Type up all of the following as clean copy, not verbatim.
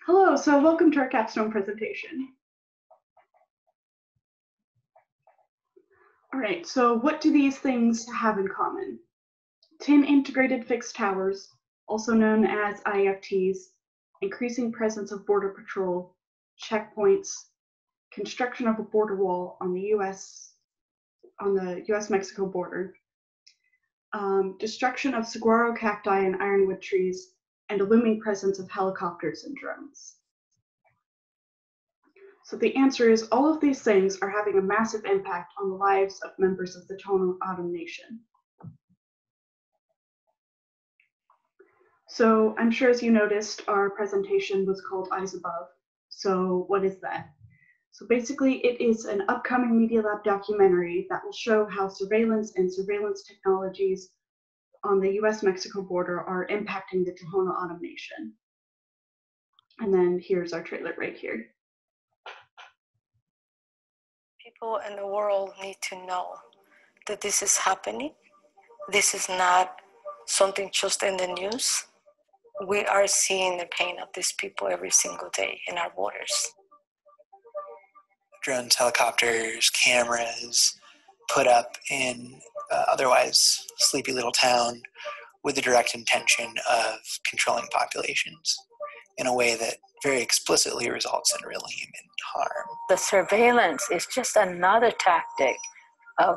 Hello, so welcome to our Capstone presentation. All right, so what do these things have in common? 10 integrated fixed towers, also known as IFTs, increasing presence of border patrol, checkpoints, construction of a border wall on the US-Mexico border, destruction of saguaro cacti and ironwood trees, and a looming presence of helicopters and drones. So the answer is all of these things are having a massive impact on the lives of members of the Tohono O'odham Nation. So I'm sure as you noticed, our presentation was called Eyes Above. So what is that? So basically it is an upcoming Media Lab documentary that will show how surveillance and surveillance technologies on the US-Mexico border are impacting the Tohono O'odham Nation. And then here's our trailer right here. People in the world need to know that this is happening. This is not something just in the news. We are seeing the pain of these people every single day in our borders. Drones, helicopters, cameras put up in otherwise sleepy little town with the direct intention of controlling populations in a way that very explicitly results in real human harm. The surveillance is just another tactic of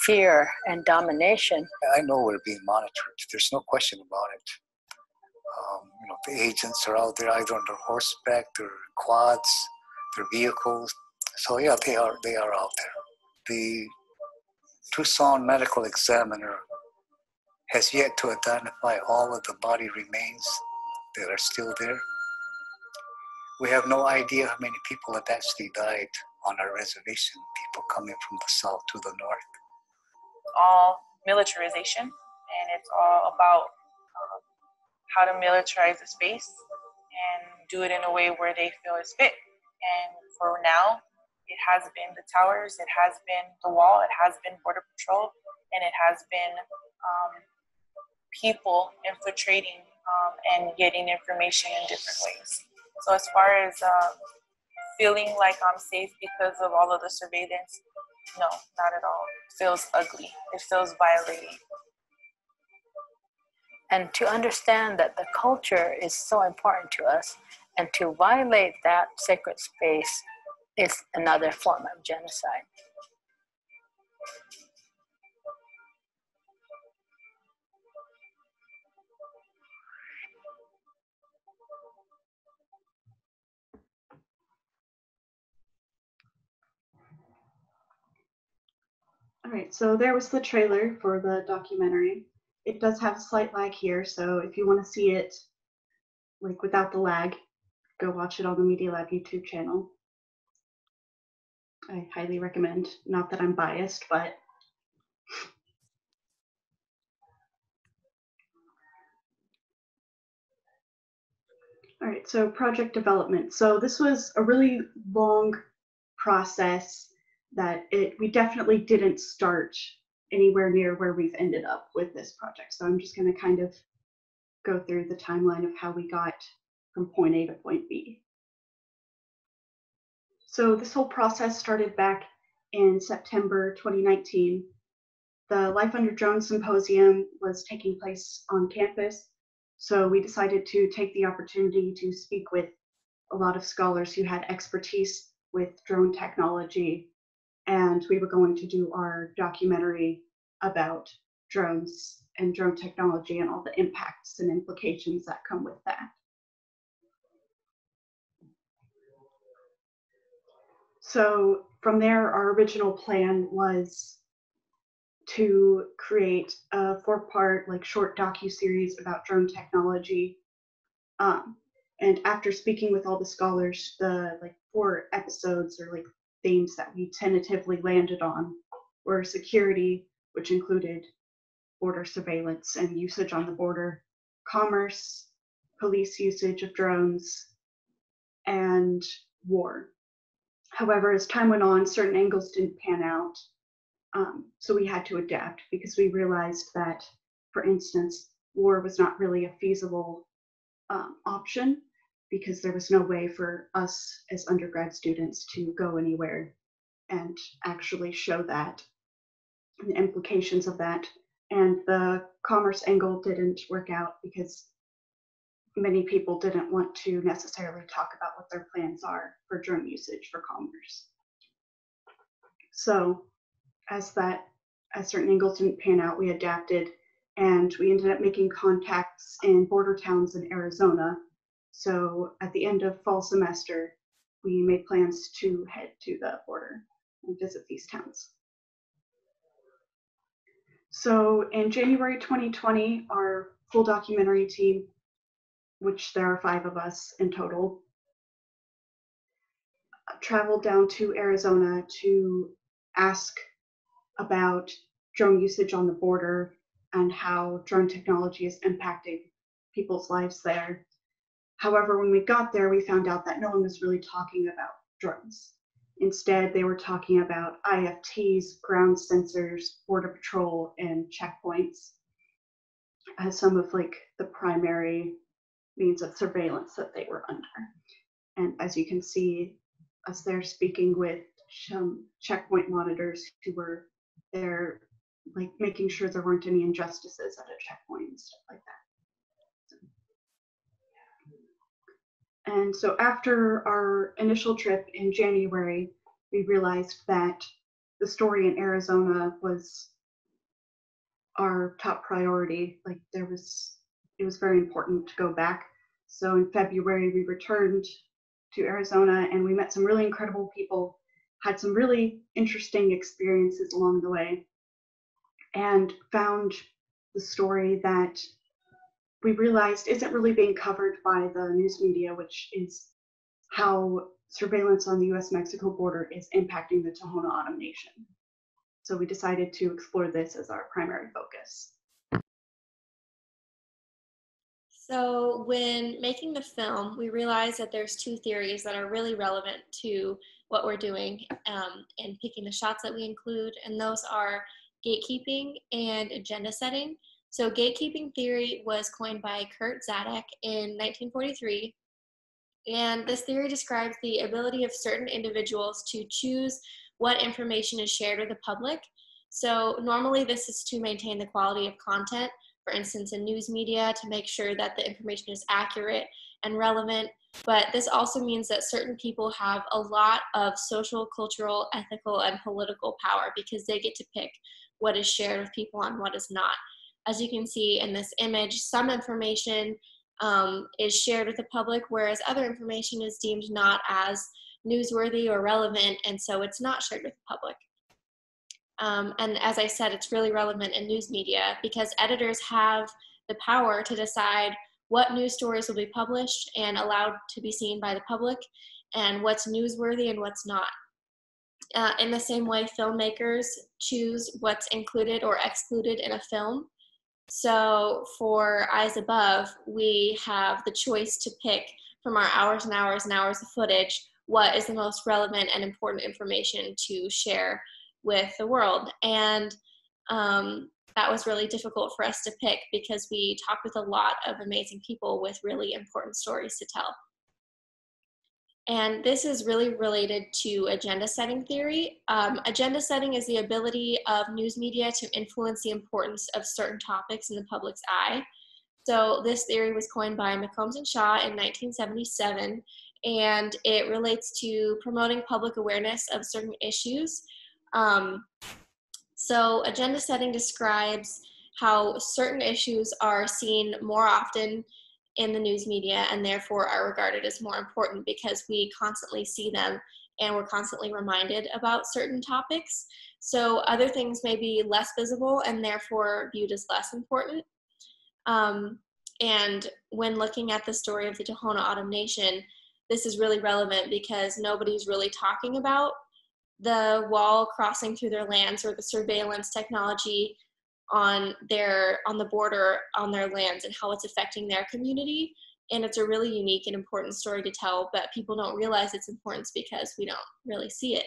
fear and domination. I know we're being monitored. There's no question about it. The agents are out there either on their horseback, their quads, their vehicles. So yeah, they are out there. The Tucson medical examiner has yet to identify all of the body remains that are still there. We have no idea how many people have actually died on our reservation, people coming from the south to the north. All militarization, and it's all about how to militarize the space and do it in a way where they feel is fit. And for now, it has been the towers, it has been the wall, it has been Border Patrol, and it has been people infiltrating and getting information in different ways. So as far as feeling like I'm safe because of all of the surveillance, no, not at all. It feels ugly. It feels violating. And to understand that the culture is so important to us, and to violate that sacred space is another form of genocide. All right, so there was the trailer for the documentary. It does have a slight lag here, so if you want to see it like without the lag, go watch it on the Media Lab YouTube channel. I highly recommend, not that I'm biased, but all right, so project development. So this was a really long process that we definitely didn't start anywhere near where we've ended up with this project. So I'm just going to kind of go through the timeline of how we got from point A to point B. So this whole process started back in September 2019. The Life Under Drone Symposium was taking place on campus, so we decided to take the opportunity to speak with a lot of scholars who had expertise with drone technology, and we were going to do our documentary about drones and drone technology and all the impacts and implications that come with that. So from there, our original plan was to create a 4-part short docu-series about drone technology. And after speaking with all the scholars, the 4 episodes or themes that we tentatively landed on were security, which included border surveillance and usage on the border, commerce, police usage of drones, and war. However, as time went on, certain angles didn't pan out. So we had to adapt because we realized that, for instance, war was not really a feasible option because there was no way for us as undergrad students to go anywhere and actually show that, and the implications of that. And the commerce angle didn't work out because many people didn't want to necessarily talk about what their plans are for drone usage for commerce. So as certain angles didn't pan out, we adapted, and we ended up making contacts in border towns in Arizona. So at the end of fall semester, we made plans to head to the border and visit these towns. So in January 2020, our full documentary team, which there are 5 of us in total, traveled down to Arizona to ask about drone usage on the border and how drone technology is impacting people's lives there. However, when we got there, we found out that no one was really talking about drones. Instead, they were talking about IFTs, ground sensors, border patrol, and checkpoints as some of the primary means of surveillance that they were under. And as you can see, us there speaking with some checkpoint monitors who were there, making sure there weren't any injustices at a checkpoint and stuff like that. And so after our initial trip in January, we realized that the story in Arizona was our top priority. It was very important to go back. So in February, we returned to Arizona and we met some really incredible people, had some really interesting experiences along the way, and found the story that we realized isn't really being covered by the news media, which is how surveillance on the US-Mexico border is impacting the Tohono O'odham Nation. So we decided to explore this as our primary focus. So when making the film, we realized that there's 2 theories that are really relevant to what we're doing and picking the shots that we include, and those are gatekeeping and agenda setting. So gatekeeping theory was coined by Kurt Zadek in 1943, and this theory describes the ability of certain individuals to choose what information is shared with the public. So normally this is to maintain the quality of content, for instance, in news media, to make sure that the information is accurate and relevant. But this also means that certain people have a lot of social, cultural, ethical, and political power because they get to pick what is shared with people and what is not. As you can see in this image, some information is shared with the public, whereas other information is deemed not as newsworthy or relevant, and so it's not shared with the public. And as I said, it's really relevant in news media because editors have the power to decide what news stories will be published and allowed to be seen by the public, and what's newsworthy and what's not. In the same way, filmmakers choose what's included or excluded in a film. So for Eyes Above, we have the choice to pick from our hours and hours and hours of footage what is the most relevant and important information to share with the world. And that was really difficult for us to pick because we talked with a lot of amazing people with really important stories to tell. And this is really related to agenda setting theory. Agenda setting is the ability of news media to influence the importance of certain topics in the public's eye. So this theory was coined by McCombs and Shaw in 1977, and it relates to promoting public awareness of certain issues. So agenda setting describes how certain issues are seen more often in the news media and therefore are regarded as more important because we constantly see them and we're constantly reminded about certain topics. So other things may be less visible and therefore viewed as less important. And when looking at the story of the Tohono O'odham Nation, this is really relevant because nobody's really talking about the wall crossing through their lands or the surveillance technology on the border on their lands and how it's affecting their community. And it's a really unique and important story to tell, but people don't realize its importance because we don't really see it.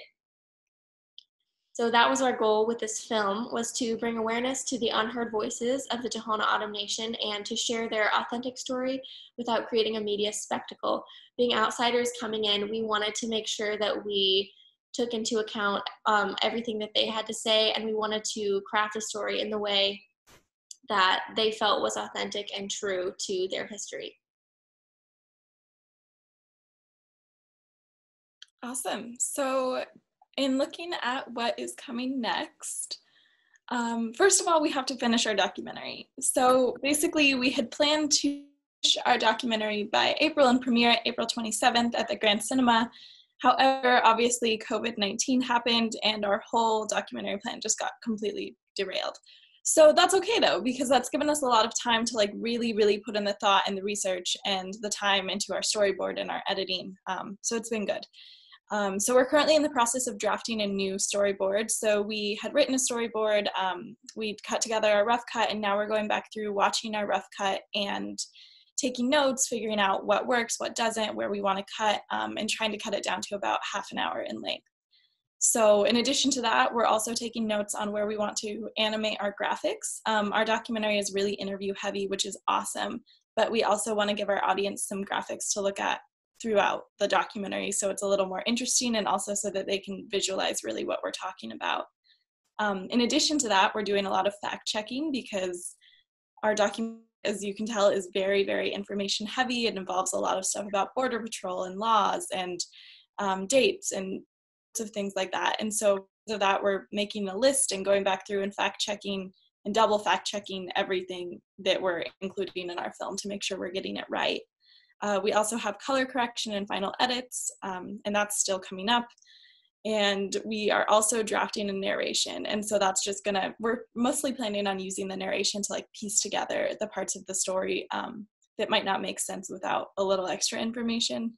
So that was our goal with this film, was to bring awareness to the unheard voices of the Tohono O'odham Nation and to share their authentic story without creating a media spectacle. Being outsiders coming in, we wanted to make sure that we took into account everything that they had to say, and we wanted to craft a story in the way that they felt was authentic and true to their history. Awesome. So in looking at what is coming next, first of all, we have to finish our documentary. So basically, we had planned to finish our documentary by April and premiere April 27th at the Grand Cinema. However, obviously, COVID-19 happened and our whole documentary plan just got completely derailed. So that's okay though, because that's given us a lot of time to like really, really put in the thought and the research and the time into our storyboard and our editing. So it's been good. So we're currently in the process of drafting a new storyboard. So we had written a storyboard, we'd cut together a rough cut, and now we're going back through watching our rough cut and taking notes, figuring out what works, what doesn't, where we want to cut, and trying to cut it down to about half an hour in length. So in addition to that, we're also taking notes on where we want to animate our graphics. Our documentary is really interview heavy, which is awesome, but we also want to give our audience some graphics to look at throughout the documentary, so it's a little more interesting, and also so that they can visualize really what we're talking about. In addition to that, we're doing a lot of fact checking because our document, as you can tell, is very, very information heavy. It involves a lot of stuff about Border Patrol and laws and dates and of things like that. And so that we're making a list and going back through and fact checking and double fact checking everything that we're including in our film to make sure we're getting it right. We also have color correction and final edits, and that's still coming up. And we are also drafting a narration. And so that's just we're mostly planning on using the narration to like piece together the parts of the story that might not make sense without a little extra information.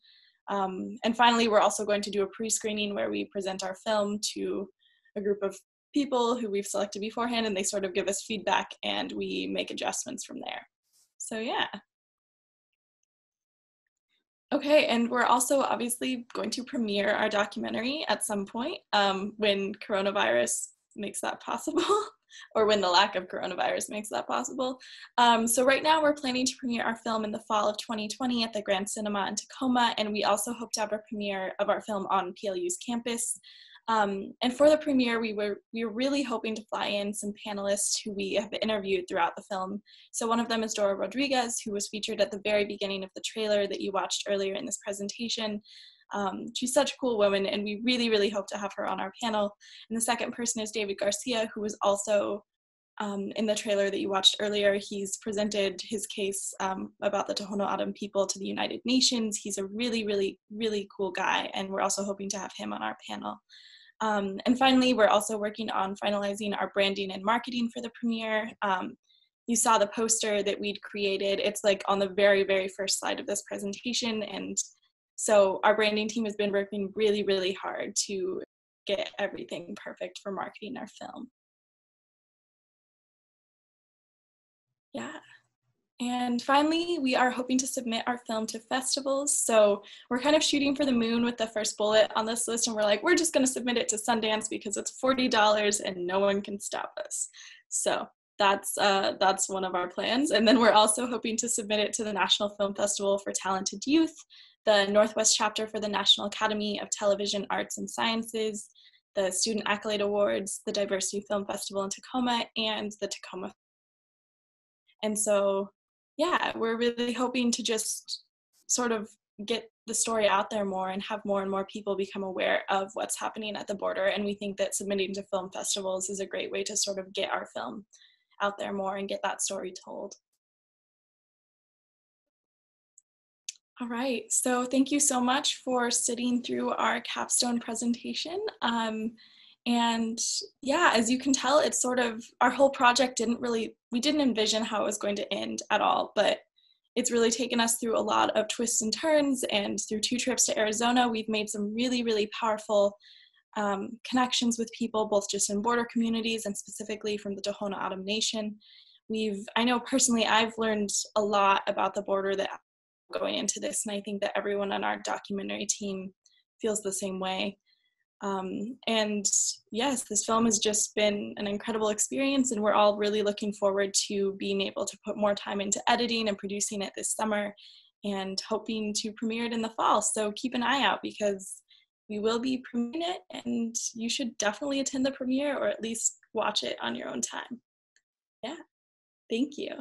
And finally, we're also going to do a pre-screening where we present our film to a group of people who we've selected beforehand, and they sort of give us feedback and we make adjustments from there. So yeah. Okay, and we're also obviously going to premiere our documentary at some point when coronavirus makes that possible, or when the lack of coronavirus makes that possible. So right now we're planning to premiere our film in the fall of 2020 at the Grand Cinema in Tacoma, and we also hope to have a premiere of our film on PLU's campus. And for the premiere, we were really hoping to fly in some panelists who we have interviewed throughout the film. So one of them is Dora Rodriguez, who was featured at the very beginning of the trailer that you watched earlier in this presentation. She's such a cool woman, and we really, really hope to have her on our panel. And the second person is David Garcia, who was also in the trailer that you watched earlier. He's presented his case about the Tohono O'odham people to the United Nations. He's a really, really, really cool guy, and we're also hoping to have him on our panel. And finally, we're also working on finalizing our branding and marketing for the premiere. You saw the poster that we'd created. It's like on the very, very first slide of this presentation. And so our branding team has been working really, really hard to get everything perfect for marketing our film. Yeah. And finally, we are hoping to submit our film to festivals. So we're kind of shooting for the moon with the first bullet on this list, and we're like, we're just going to submit it to Sundance because it's $40 and no one can stop us. So that's one of our plans. And then we're also hoping to submit it to the National Film Festival for Talented Youth, the Northwest chapter for the National Academy of Television Arts and Sciences, the Student Accolade Awards, the Diversity Film Festival in Tacoma, and the Tacoma. And so yeah, we're really hoping to just sort of get the story out there more and have more and more people become aware of what's happening at the border. And we think that submitting to film festivals is a great way to sort of get our film out there more and get that story told. All right, so thank you so much for sitting through our capstone presentation. And yeah, as you can tell, it's sort of, our whole project we didn't envision how it was going to end at all, but it's really taken us through a lot of twists and turns, and through 2 trips to Arizona, we've made some really, really powerful connections with people, both just in border communities and specifically from the Tohono O'odham Nation. I know personally, I've learned a lot about the border that going into this, and I think that everyone on our documentary team feels the same way. And yes, this film has just been an incredible experience, and we're all really looking forward to being able to put more time into editing and producing it this summer, and hoping to premiere it in the fall. So keep an eye out, because we will be premiering it, and you should definitely attend the premiere, or at least watch it on your own time. Yeah, thank you.